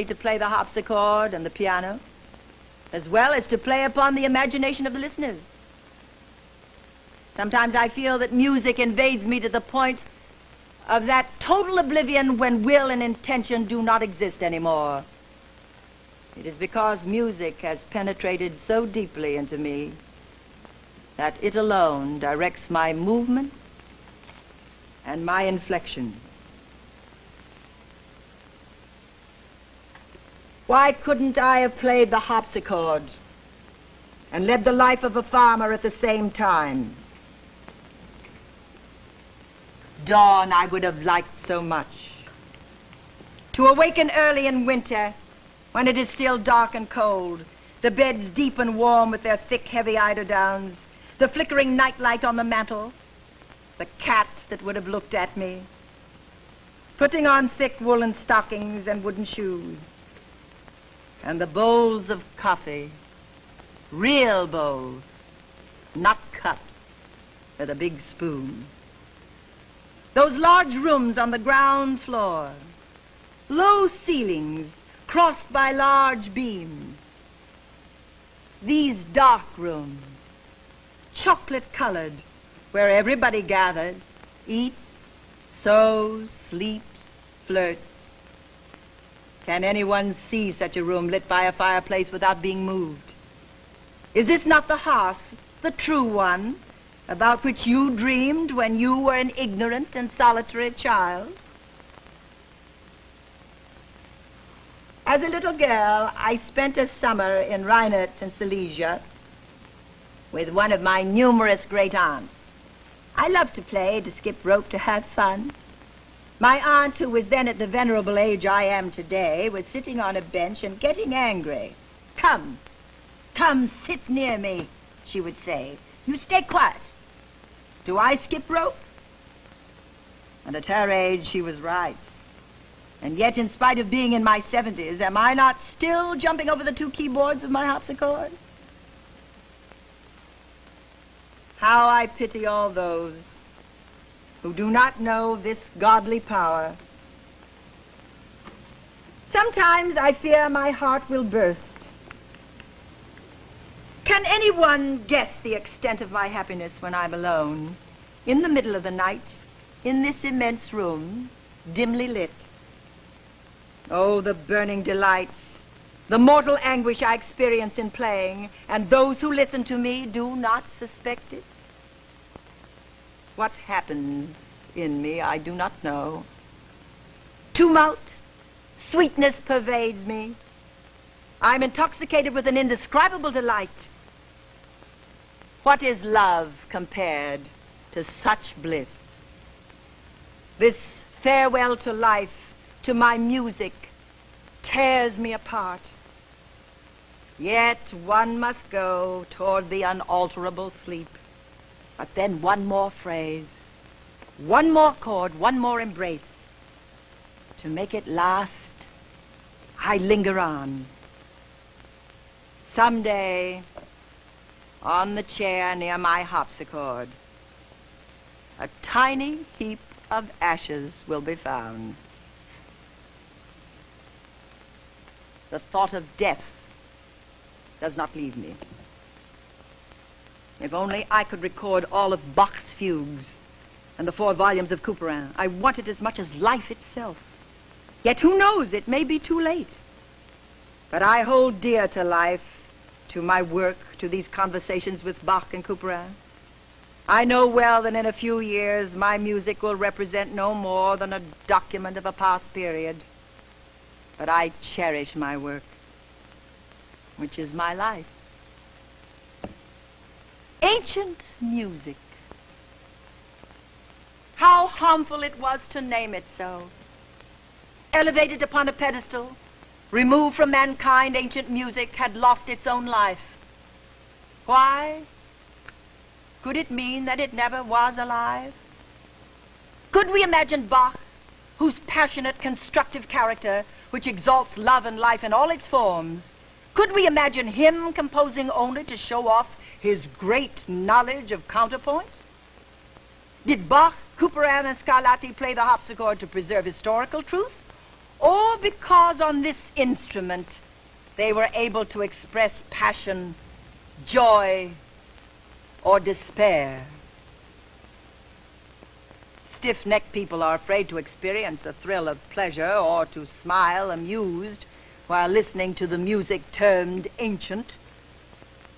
to play the harpsichord and the piano, as well as to play upon the imagination of the listeners. Sometimes I feel that music invades me to the point of that total oblivion when will and intention do not exist anymore. It is because music has penetrated so deeply into me that it alone directs my movement and my inflections. Why couldn't I have played the harpsichord and led the life of a farmer at the same time? Dawn I would have liked so much. To awaken early in winter, when it is still dark and cold, the beds deep and warm with their thick, heavy eiderdowns, the flickering nightlight on the mantel, the cat that would have looked at me, putting on thick woolen stockings and wooden shoes, and the bowls of coffee, real bowls, not cups with a big spoon. Those large rooms on the ground floor, low ceilings crossed by large beams. These dark rooms, chocolate-colored, where everybody gathers, eats, sews, sleeps, flirts. Can anyone see such a room lit by a fireplace without being moved? Is this not the hearth, the true one, about which you dreamed when you were an ignorant and solitary child? As a little girl, I spent a summer in Rheinert in Silesia with one of my numerous great aunts. I loved to play, to skip rope, to have fun. My aunt, who was then at the venerable age I am today, was sitting on a bench and getting angry. Come, sit near me, she would say. You stay quiet. Do I skip rope? And at her age, she was right. And yet, in spite of being in my 70s, am I not still jumping over the two keyboards of my harpsichord? How I pity all those who do not know this godly power. Sometimes I fear my heart will burst. Can anyone guess the extent of my happiness when I'm alone, in the middle of the night, in this immense room, dimly lit? Oh, the burning delights, the mortal anguish I experience in playing, and those who listen to me do not suspect it. What happens in me, I do not know. Tumult, sweetness pervades me. I'm intoxicated with an indescribable delight. What is love compared to such bliss? This farewell to life, to my music, tears me apart. Yet one must go toward the unalterable sleep. But then one more phrase, one more chord, one more embrace. To make it last, I linger on. Someday, on the chair near my harpsichord, a tiny heap of ashes will be found. The thought of death does not leave me. If only I could record all of Bach's fugues and the 4 volumes of Couperin. I want it as much as life itself. Yet who knows, it may be too late. But I hold dear to life, to my work, to these conversations with Bach and Couperin. I know well that in a few years my music will represent no more than a document of a past period. But I cherish my work, which is my life. Ancient music. How harmful it was to name it so. Elevated upon a pedestal, removed from mankind, ancient music had lost its own life. Why? Could it mean that it never was alive? Could we imagine Bach, whose passionate, constructive character, which exalts love and life in all its forms, could we imagine him composing only to show off his great knowledge of counterpoint? Did Bach, Couperin, and Scarlatti play the harpsichord to preserve historical truth, or because on this instrument they were able to express passion, joy, or despair. Stiff-necked people are afraid to experience a thrill of pleasure or to smile amused while listening to the music termed ancient.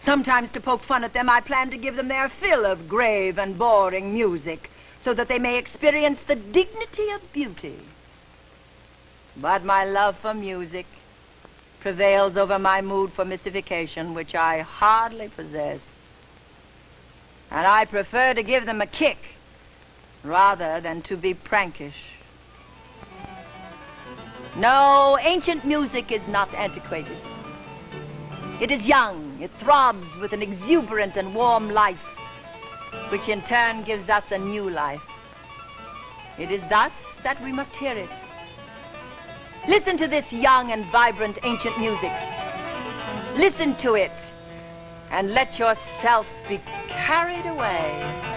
Sometimes, to poke fun at them, I plan to give them their fill of grave and boring music so that they may experience the dignity of beauty. But my love for music prevails over my mood for mystification, which I hardly possess. And I prefer to give them a kick rather than to be prankish. No, ancient music is not antiquated. It is young. It throbs with an exuberant and warm life, which in turn gives us a new life. It is thus that we must hear it. Listen to this young and vibrant ancient music. Listen to it, and let yourself be carried away.